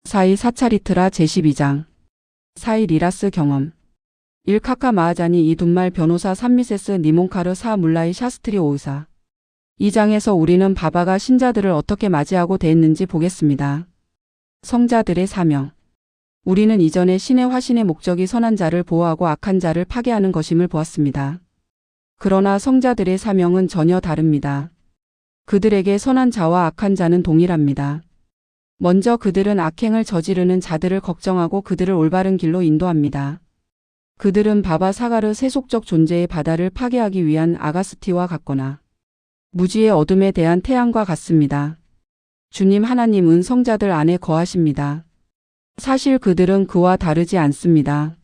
사이 사차리트라 제12장. 사이 리라스 경험. 1 카카 마하자니 이 둔말 변호사 3미세스 니몬카르 4 물라이 샤스트리 오의사. 2장에서 우리는 바바가 신자들을 어떻게 맞이하고 대했는지 보겠습니다. 성자들의 사명. 우리는 이전에 신의 화신의 목적이 선한 자를 보호하고 악한 자를 파괴하는 것임을 보았습니다. 그러나 성자들의 사명은 전혀 다릅니다. 그들에게 선한 자와 악한 자는 동일합니다. 먼저 그들은 악행을 저지르는 자들을 걱정하고 그들을 올바른 길로 인도합니다. 그들은 바바 사가르 세속적 존재의 바다를 파괴하기 위한 아가스티와 같거나 무지의 어둠에 대한 태양과 같습니다. 주님 하나님은 성자들 안에 거하십니다. 사실 그들은 그와 다르지 않습니다.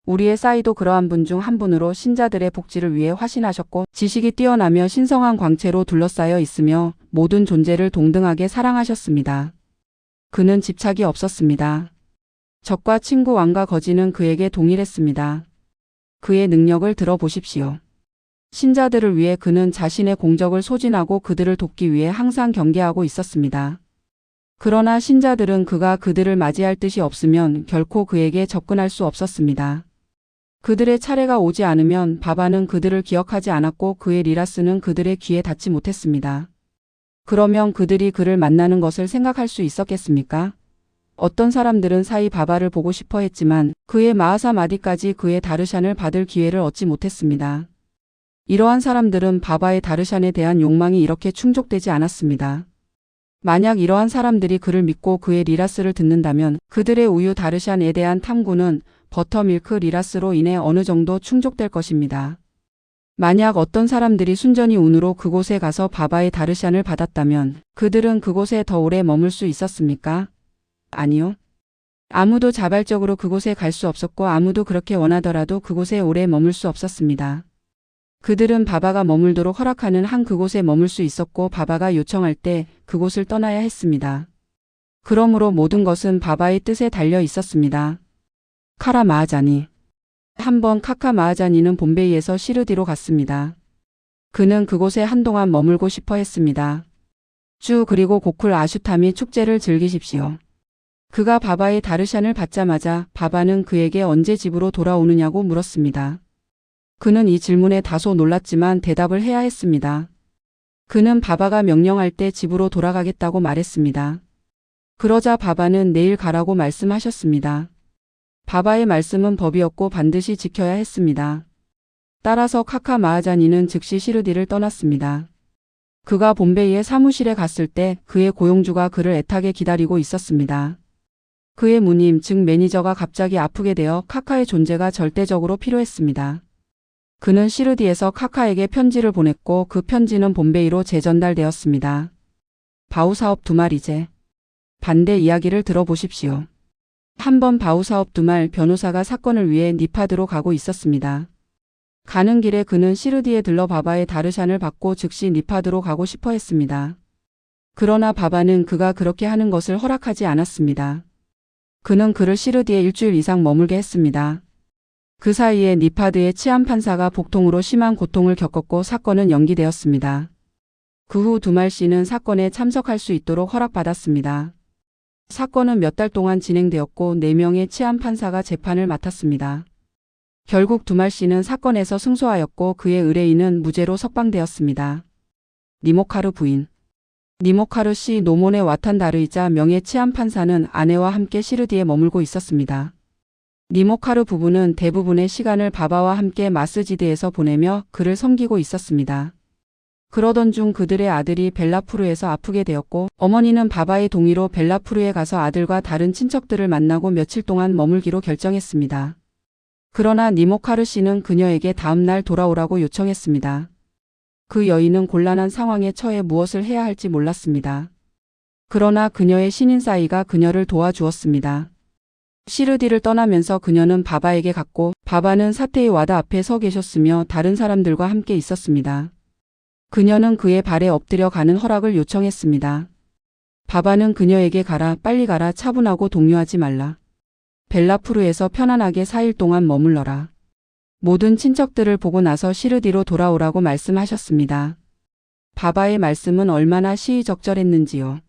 우리의 싸이도 그러한 분 중 한 분으로 신자들의 복지를 위해 화신하셨고 지식이 뛰어나며 신성한 광채로 둘러싸여 있으며 모든 존재를 동등하게 사랑하셨습니다. 그는 집착이 없었습니다. 적과 친구 왕과 거지는 그에게 동일했습니다. 그의 능력을 들어보십시오. 신자들을 위해 그는 자신의 공적을 소진하고 그들을 돕기 위해 항상 경계하고 있었습니다. 그러나 신자들은 그가 그들을 맞이할 뜻이 없으면 결코 그에게 접근할 수 없었습니다. 그들의 차례가 오지 않으면 바바는 그들을 기억하지 않았고 그의 리라스는 그들의 귀에 닿지 못했습니다. 그러면 그들이 그를 만나는 것을 생각할 수 있었겠습니까? 어떤 사람들은 사이 바바를 보고 싶어 했지만 그의 마하사 마디까지 그의 다르샨을 받을 기회를 얻지 못했습니다. 이러한 사람들은 바바의 다르샨에 대한 욕망이 이렇게 충족되지 않았습니다. 만약 이러한 사람들이 그를 믿고 그의 리라스를 듣는다면 그들의 우유 다르샨에 대한 탐구는 버터밀크 리라스로 인해 어느 정도 충족될 것입니다. 만약 어떤 사람들이 순전히 운으로 그곳에 가서 바바의 다르샨을 받았다면 그들은 그곳에 더 오래 머물 수 있었습니까? 아니요. 아무도 자발적으로 그곳에 갈 수 없었고 아무도 그렇게 원하더라도 그곳에 오래 머물 수 없었습니다. 그들은 바바가 머물도록 허락하는 한 그곳에 머물 수 있었고 바바가 요청할 때 그곳을 떠나야 했습니다. 그러므로 모든 것은 바바의 뜻에 달려 있었습니다. 카라 마하자니. 한번 카카 마하자니는 봄베이에서 시르디로 갔습니다. 그는 그곳에 한동안 머물고 싶어 했습니다. 그리고 고쿨 아슈타미 축제를 즐기십시오. 그가 바바의 다르샨을 받자마자 바바는 그에게 언제 집으로 돌아오느냐고 물었습니다. 그는 이 질문에 다소 놀랐지만 대답을 해야 했습니다. 그는 바바가 명령할 때 집으로 돌아가겠다고 말했습니다. 그러자 바바는 내일 가라고 말씀하셨습니다. 바바의 말씀은 법이었고 반드시 지켜야 했습니다. 따라서 카카 마하자니는 즉시 시르디를 떠났습니다. 그가 봄베이의 사무실에 갔을 때 그의 고용주가 그를 애타게 기다리고 있었습니다. 그의 무님 즉 매니저가 갑자기 아프게 되어 카카의 존재가 절대적으로 필요했습니다. 그는 시르디에서 카카에게 편지를 보냈고 그 편지는 봄베이로 재전달되었습니다. 바우사업 두말이제. 반대 이야기를 들어보십시오. 한번 바우사업 두말 변호사가 사건을 위해 니파드로 가고 있었습니다. 가는 길에 그는 시르디에 들러 바바의 다르샨을 받고 즉시 니파드로 가고 싶어 했습니다. 그러나 바바는 그가 그렇게 하는 것을 허락하지 않았습니다. 그는 그를 시르디에 일주일 이상 머물게 했습니다. 그 사이에 니파드의 치안 판사가 복통으로 심한 고통을 겪었고 사건은 연기되었습니다. 그 후 두말 씨는 사건에 참석할 수 있도록 허락받았습니다. 사건은 몇 달 동안 진행되었고 4명의 치안 판사가 재판을 맡았습니다. 결국 두말 씨는 사건에서 승소하였고 그의 의뢰인은 무죄로 석방되었습니다. 니모카르 부인. 니모카르 씨 노몬의 와탄다르이자 명예 치안 판사는 아내와 함께 시르디에 머물고 있었습니다. 니모카르 부부는 대부분의 시간을 바바와 함께 마스지드에서 보내며 그를 섬기고 있었습니다. 그러던 중 그들의 아들이 벨라푸르에서 아프게 되었고 어머니는 바바의 동의로 벨라푸르에 가서 아들과 다른 친척들을 만나고 며칠 동안 머물기로 결정했습니다. 그러나 니모카르 씨는 그녀에게 다음날 돌아오라고 요청했습니다. 그 여인은 곤란한 상황에 처해 무엇을 해야 할지 몰랐습니다. 그러나 그녀의 신인사이가 그녀를 도와주었습니다. 시르디를 떠나면서 그녀는 바바에게 갔고 바바는 사테이 와다 앞에 서 계셨으며 다른 사람들과 함께 있었습니다. 그녀는 그의 발에 엎드려 가는 허락을 요청했습니다. 바바는 그녀에게 가라, 빨리 가라, 차분하고 동요하지 말라. 벨라푸르에서 편안하게 4일 동안 머물러라. 모든 친척들을 보고 나서 시르디로 돌아오라고 말씀하셨습니다. 바바의 말씀은 얼마나 시의적절했는지요.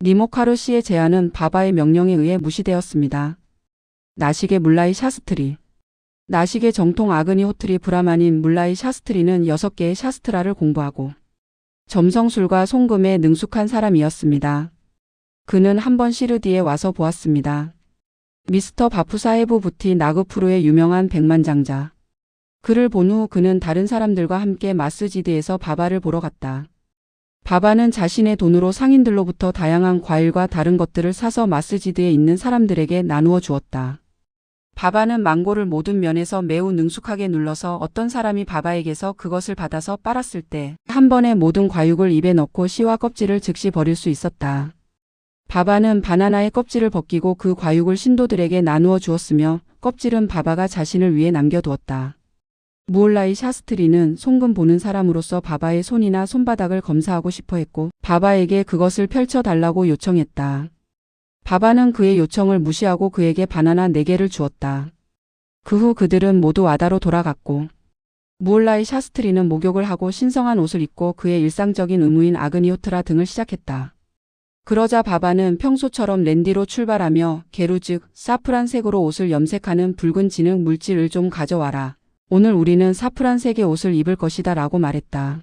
니모카르 씨의 제안은 바바의 명령에 의해 무시되었습니다. 나식의 물라이 샤스트리. 나식의 정통 아그니호트리 브라만인 물라이 샤스트리는 6개의 샤스트라를 공부하고 점성술과 송금에 능숙한 사람이었습니다. 그는 한번 시르디에 와서 보았습니다. 미스터 바푸사헤브 부티 나그푸르의 유명한 백만장자. 그를 본 후 그는 다른 사람들과 함께 마스지드에서 바바를 보러 갔다. 바바는 자신의 돈으로 상인들로부터 다양한 과일과 다른 것들을 사서 마스지드에 있는 사람들에게 나누어 주었다. 바바는 망고를 모든 면에서 매우 능숙하게 눌러서 어떤 사람이 바바에게서 그것을 받아서 빨았을 때 한 번에 모든 과육을 입에 넣고 씨와 껍질을 즉시 버릴 수 있었다. 바바는 바나나의 껍질을 벗기고 그 과육을 신도들에게 나누어 주었으며 껍질은 바바가 자신을 위해 남겨두었다. 무올라이 샤스트리는 송금 보는 사람으로서 바바의 손이나 손바닥을 검사하고 싶어 했고 바바에게 그것을 펼쳐달라고 요청했다. 바바는 그의 요청을 무시하고 그에게 바나나 4개를 주었다. 그 후 그들은 모두 와다로 돌아갔고 무올라이 샤스트리는 목욕을 하고 신성한 옷을 입고 그의 일상적인 의무인 아그니호트라 등을 시작했다. 그러자 바바는 평소처럼 랜디로 출발하며 게루 즉 사프란색으로 옷을 염색하는 붉은 진흙 물질을 좀 가져와라. 오늘 우리는 사프란색의 옷을 입을 것이다 라고 말했다.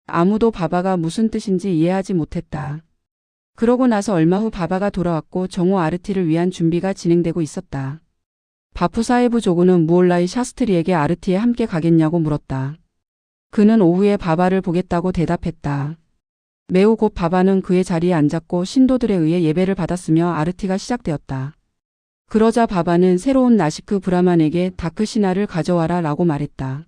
아무도 바바가 무슨 뜻인지 이해하지 못했다. 그러고 나서 얼마 후 바바가 돌아왔고 정오 아르티를 위한 준비가 진행되고 있었다. 바푸사헤브 조구는 무올라이 샤스트리에게 아르티에 함께 가겠냐고 물었다. 그는 오후에 바바를 보겠다고 대답했다. 매우 곧 바바는 그의 자리에 앉았고 신도들에 의해 예배를 받았으며 아르티가 시작되었다. 그러자 바바는 새로운 나시크 브라만에게 다크 신화를 가져와라 라고 말했다.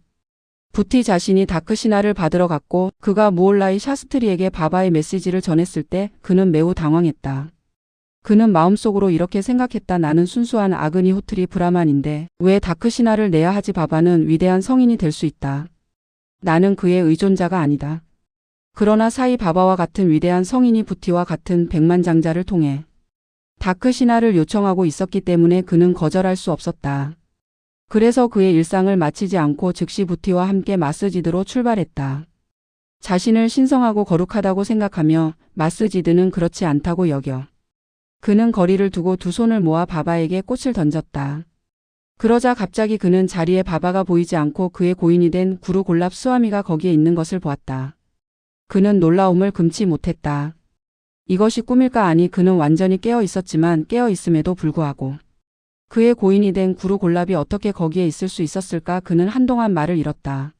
부티 자신이 다크 신화를 받으러 갔고 그가 무올라이 샤스트리에게 바바의 메시지를 전했을 때 그는 매우 당황했다. 그는 마음속으로 이렇게 생각했다. 나는 순수한 아그니호트리 브라만인데 왜 다크 신화를 내야 하지. 바바는 위대한 성인이 될 수 있다. 나는 그의 의존자가 아니다. 그러나 사이 바바와 같은 위대한 성인이 부티와 같은 백만장자를 통해 다크 신화를 요청하고 있었기 때문에 그는 거절할 수 없었다. 그래서 그의 일상을 마치지 않고 즉시 부티와 함께 마스지드로 출발했다. 자신을 신성하고 거룩하다고 생각하며 마스지드는 그렇지 않다고 여겨. 그는 거리를 두고 두 손을 모아 바바에게 꽃을 던졌다. 그러자 갑자기 그는 자리에 바바가 보이지 않고 그의 고인이 된 구루 골랍 스와미가 거기에 있는 것을 보았다. 그는 놀라움을 금치 못했다. 이것이 꿈일까? 아니, 그는 완전히 깨어 있었지만 깨어 있음에도 불구하고 그의 고인이 된 구루 골랍이 어떻게 거기에 있을 수 있었을까? 그는 한동안 말을 잃었다.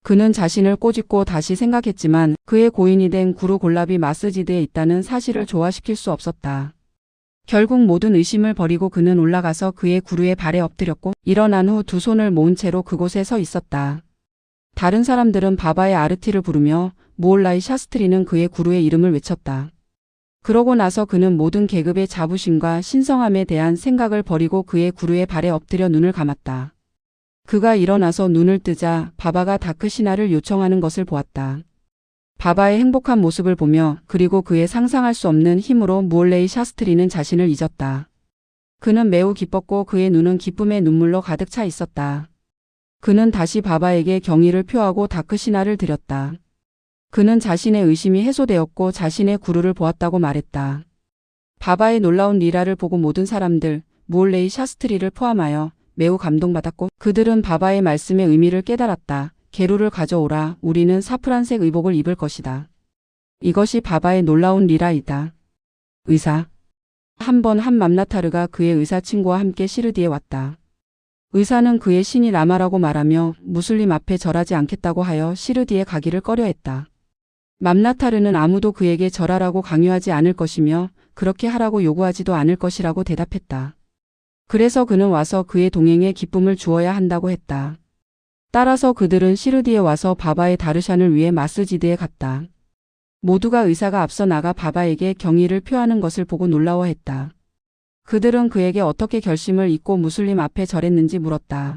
그는 자신을 꼬집고 다시 생각했지만 그의 고인이 된 구루 골랍이 마스지드에 있다는 사실을 조화시킬 수 없었다. 결국 모든 의심을 버리고 그는 올라가서 그의 구루에 발에 엎드렸고 일어난 후 두 손을 모은 채로 그곳에 서 있었다. 다른 사람들은 바바의 아르티를 부르며 무올라이 샤스트리는 그의 구루의 이름을 외쳤다. 그러고 나서 그는 모든 계급의 자부심과 신성함에 대한 생각을 버리고 그의 구루의 발에 엎드려 눈을 감았다. 그가 일어나서 눈을 뜨자 바바가 다크 신화를 요청하는 것을 보았다. 바바의 행복한 모습을 보며 그리고 그의 상상할 수 없는 힘으로 무올레이 샤스트리는 자신을 잊었다. 그는 매우 기뻤고 그의 눈은 기쁨의 눈물로 가득 차 있었다. 그는 다시 바바에게 경의를 표하고 다크 신화를 드렸다. 그는 자신의 의심이 해소되었고 자신의 구루를 보았다고 말했다. 바바의 놀라운 리라를 보고 모든 사람들, 무올레이 샤스트리를 포함하여 매우 감동받았고 그들은 바바의 말씀의 의미를 깨달았다. 게루를 가져오라. 우리는 사프란색 의복을 입을 것이다. 이것이 바바의 놀라운 리라이다. 의사. 한 번 한 맘나타르가 그의 의사 친구와 함께 시르디에 왔다. 의사는 그의 신이 라마라고 말하며 무슬림 앞에 절하지 않겠다고 하여 시르디에 가기를 꺼려했다. 맘나타르는 아무도 그에게 절하라고 강요하지 않을 것이며 그렇게 하라고 요구하지도 않을 것이라고 대답했다. 그래서 그는 와서 그의 동행에 기쁨을 주어야 한다고 했다. 따라서 그들은 시르디에 와서 바바의 다르샨을 위해 마스지드에 갔다. 모두가 의사가 앞서 나가 바바에게 경의를 표하는 것을 보고 놀라워했다. 그들은 그에게 어떻게 결심을 잊고 무슬림 앞에 절했는지 물었다.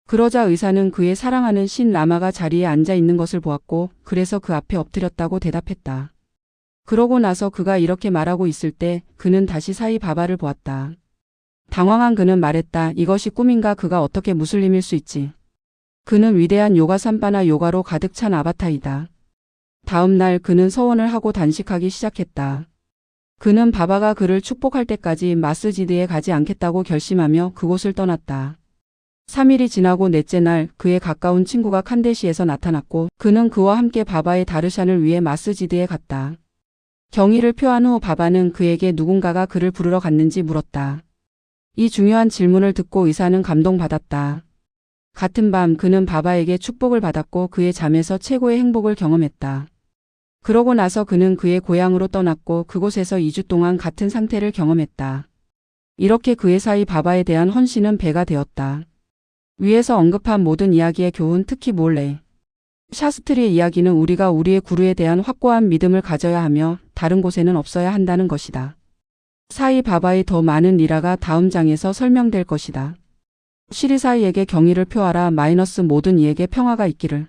그러자 의사는 그의 사랑하는 신 라마가 자리에 앉아 있는 것을 보았고 그래서 그 앞에 엎드렸다고 대답했다. 그러고 나서 그가 이렇게 말하고 있을 때 그는 다시 사이 바바를 보았다. 당황한 그는 말했다. 이것이 꿈인가? 그가 어떻게 무슬림일 수 있지? 그는 위대한 요가 삼바나 요가로 가득 찬 아바타이다. 다음 날 그는 서원을 하고 단식하기 시작했다. 그는 바바가 그를 축복할 때까지 마스지드에 가지 않겠다고 결심하며 그곳을 떠났다. 3일이 지나고 넷째 날 그의 가까운 친구가 칸데시에서 나타났고 그는 그와 함께 바바의 다르샨을 위해 마스지드에 갔다. 경의를 표한 후 바바는 그에게 누군가가 그를 부르러 갔는지 물었다. 이 중요한 질문을 듣고 의사는 감동받았다. 같은 밤 그는 바바에게 축복을 받았고 그의 잠에서 최고의 행복을 경험했다. 그러고 나서 그는 그의 고향으로 떠났고 그곳에서 2주 동안 같은 상태를 경험했다. 이렇게 그의 사이 바바에 대한 헌신은 배가 되었다. 위에서 언급한 모든 이야기의 교훈, 특히 몰래 샤스트리의 이야기는 우리가 우리의 구루에 대한 확고한 믿음을 가져야 하며 다른 곳에는 없어야 한다는 것이다. 사이 바바의 더 많은 리라가 다음 장에서 설명될 것이다. 시리사이에게 경의를 표하라. 모든 이에게 평화가 있기를.